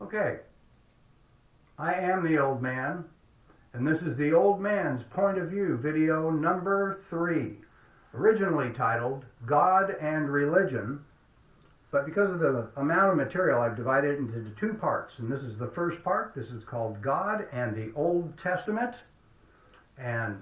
Okay, I am the old man, and this is the old man's point of view video number 3, originally titled God and Religion, but because of the amount of material, I've divided it into 2 parts, and this is the first part. This is called God and the Old Testament, and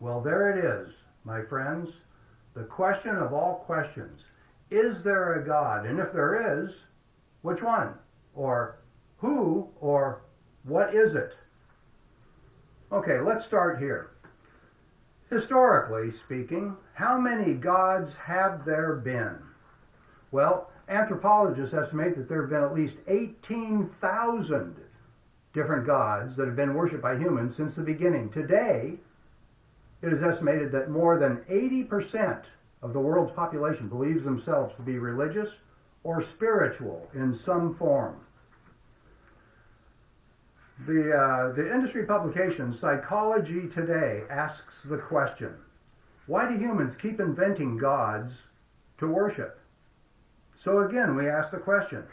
well, there it is, my friends, the question of all questions. Is there a God? And if there is, which one? Or who? Or what is it? Okay, let's start here. Historically speaking, how many gods have there been? Well, anthropologists estimate that there have been at least 18,000 different gods that have been worshipped by humans since the beginning. Today, it is estimated that more than 80% of the world's population believes themselves to be religious or spiritual in some form. The industry publication Psychology Today asks the question, why do humans keep inventing gods to worship? So again, we ask the question,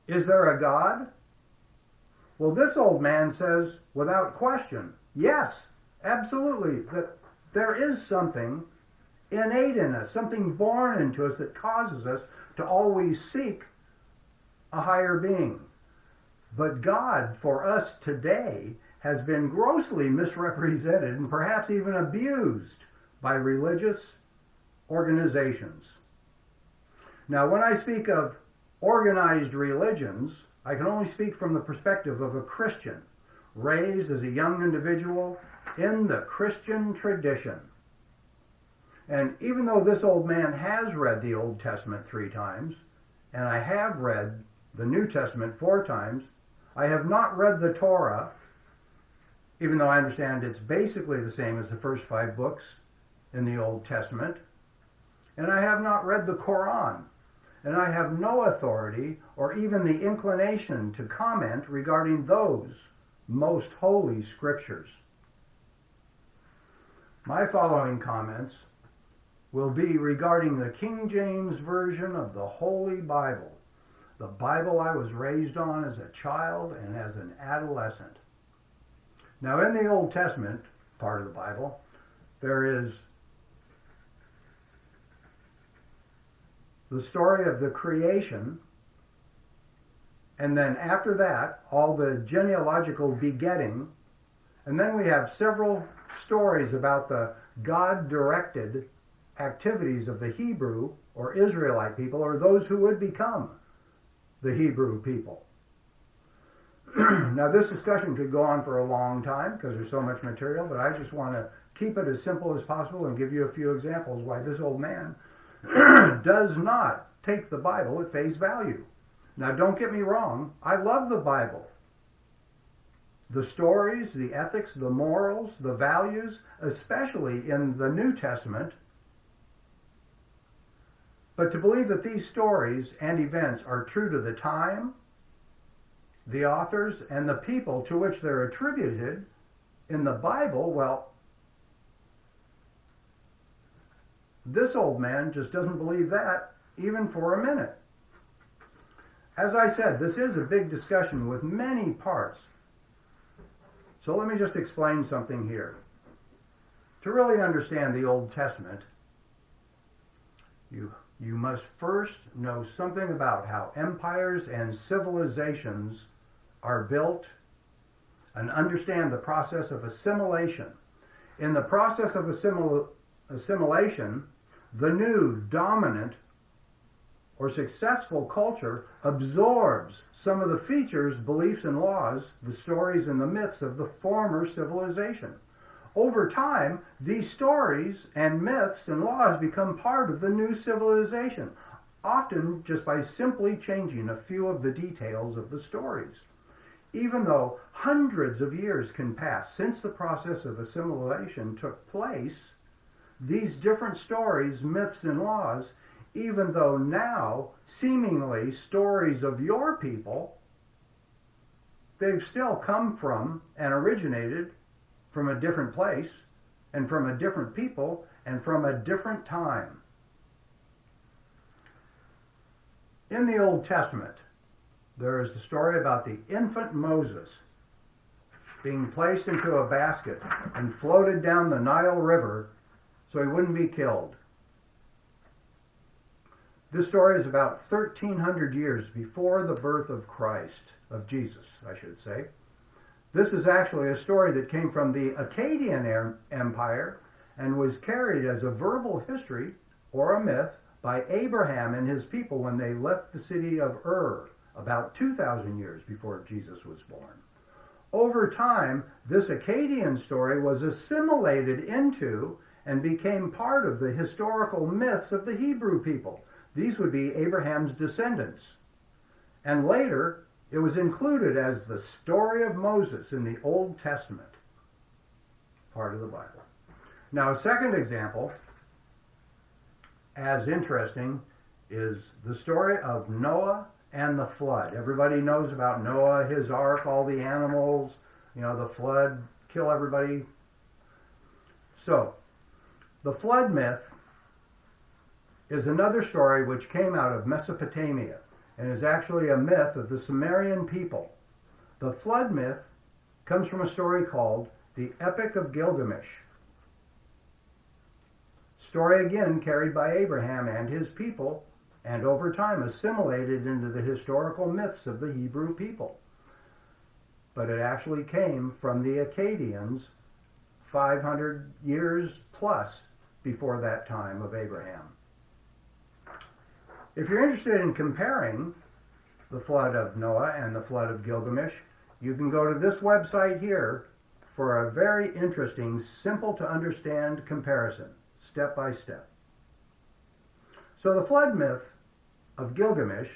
is there a God? Well, this old man says, without question, yes, absolutely, that there is something innate in us, something born into us that causes us to always seek a higher being. But God, for us today, has been grossly misrepresented and perhaps even abused by religious organizations. Now, when I speak of organized religions, I can only speak from the perspective of a Christian, raised as a young individual in the Christian tradition. And even though this old man has read the Old Testament 3 times, and I have read the New Testament 4 times, I have not read the Torah, even though I understand it's basically the same as the first 5 books in the Old Testament. And I have not read the Quran. And I have no authority or even the inclination to comment regarding those most holy scriptures. My following comments will be regarding the King James Version of the Holy Bible, the Bible I was raised on as a child and as an adolescent. Now, in the Old Testament part of the Bible, there is the story of the creation, and then after that, all the genealogical begetting, and then we have several stories about the God-directed activities of the Hebrew or Israelite people, or those who would become the Hebrew people. Now, this discussion could go on for a long time because there's so much material, but I just want to keep it as simple as possible and give you a few examples why this old man does not take the Bible at face value. Now, don't get me wrong, I love the Bible. The stories, the ethics, the morals, the values, especially in the New Testament. But to believe that these stories and events are true to the time, the authors, and the people to which they're attributed in the Bible, well, this old man just doesn't believe that even for a minute. As I said, this is a big discussion with many parts. So let me just explain something here. To really understand the Old Testament, you must first know something about how empires and civilizations are built and understand the process of assimilation. In the process of assimilation, the new dominant or successful culture absorbs some of the features, beliefs, and laws, the stories and the myths of the former civilization. Over time, these stories and myths and laws become part of the new civilization, often just by simply changing a few of the details of the stories. Even though hundreds of years can pass since the process of assimilation took place, these different stories, myths, and laws, even though now seemingly stories of your people, they've still come from and originated from a different place and from a different people and from a different time. In in the Old Testament, there is the story about the infant Moses being placed into a basket and floated down the Nile River so he wouldn't be killed. This story is about 1,300 years before the birth of Christ, of Jesus, I should say. This is actually a story that came from the Akkadian Empire and was carried as a verbal history or a myth by Abraham and his people when they left the city of Ur about 2,000 years before Jesus was born. Over time, this Akkadian story was assimilated into and became part of the historical myths of the Hebrew people. These would be Abraham's descendants. And later, it was included as the story of Moses in the Old Testament, part of the Bible. Now, a second example, as interesting, is the story of Noah and the flood. Everybody knows about Noah, his ark, all the animals, the flood, kill everybody. So, the flood myth is another story which came out of Mesopotamia and is actually a myth of the Sumerian people. The flood myth comes from a story called the Epic of Gilgamesh. Story again carried by Abraham and his people, and over time assimilated into the historical myths of the Hebrew people. But it actually came from the Akkadians 500 years plus before that time of Abraham. If you're interested in comparing the flood of Noah and the flood of Gilgamesh, you can go to this website here for a very interesting, simple to understand comparison, step by step. So the flood myth of Gilgamesh,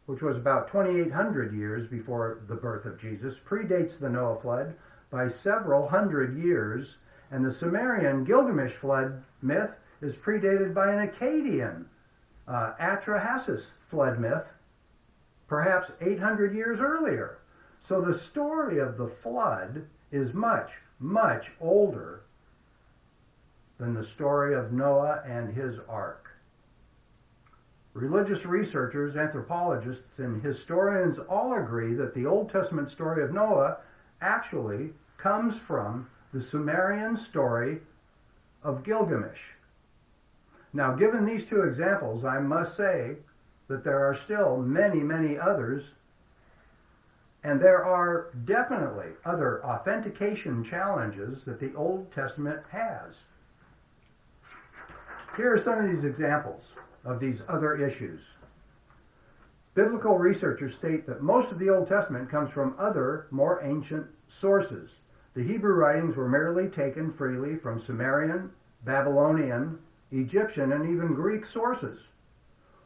which was about 2,800 years before the birth of Jesus, predates the Noah flood by several hundred years, and the Sumerian Gilgamesh flood myth is predated by an Akkadian Atrahasis flood myth, perhaps 800 years earlier. So the story of the flood is much, much older than the story of Noah and his ark. Religious researchers, anthropologists, and historians all agree that the Old Testament story of Noah actually comes from the Sumerian story of Gilgamesh. Now, given these two examples, I must say that there are still many, many others, and there are definitely other authentication challenges that the Old Testament has. Here are some of these examples of these other issues. Biblical researchers state that most of the Old Testament comes from other, more ancient sources. The Hebrew writings were merely taken freely from Sumerian, Babylonian, Egyptian, and even Greek sources.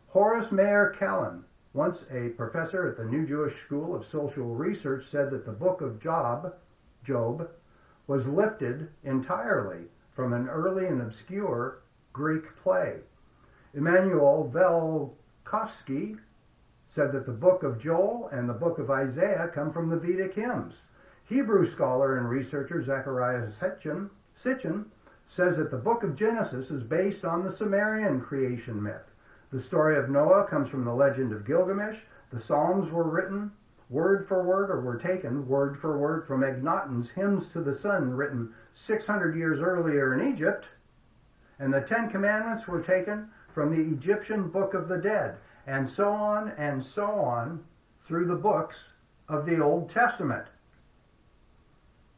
Horace Mayer Kellen, once a professor at the New Jewish School of Social Research, said that the book of Job, was lifted entirely from an early and obscure Greek play. Immanuel Velkovsky said that the book of Joel and the book of Isaiah come from the Vedic hymns. Hebrew scholar and researcher Zechariah Sitchin says that the book of Genesis is based on the Sumerian creation myth. The story of Noah comes from the legend of Gilgamesh. The Psalms were written word for word, or were taken word for word from Akhenaten's Hymns to the Sun, written 600 years earlier in Egypt. And the Ten Commandments were taken from the Egyptian Book of the Dead, and so on through the books of the Old Testament.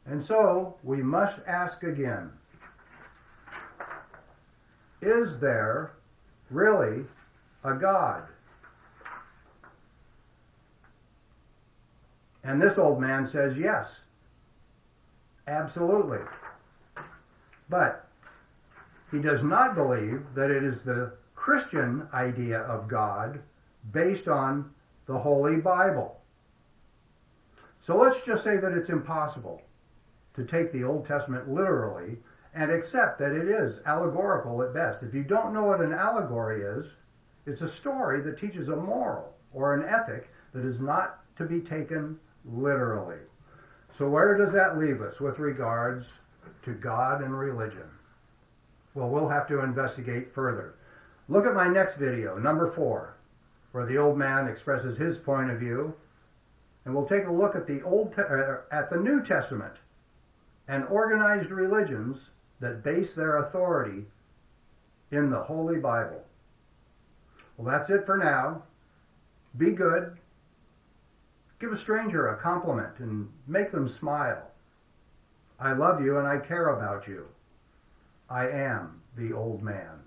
And so we must ask again, is there really a God? And this old man says yes, absolutely. But he does not believe that it is the Christian idea of God based on the Holy Bible. So let's just say that it's impossible to take the Old Testament literally and accept that it is allegorical at best. If you don't know what an allegory is, it's a story that teaches a moral or an ethic that is not to be taken literally. So where does that leave us with regards to God and religion? Well, we'll have to investigate further. Look at my next video, number 4. where the old man expresses his point of view, and we'll take a look at the New Testament and organized religions that base their authority in the Holy Bible. Well, that's it for now. Be good. Give a stranger a compliment and make them smile. I love you and I care about you. I am the old man.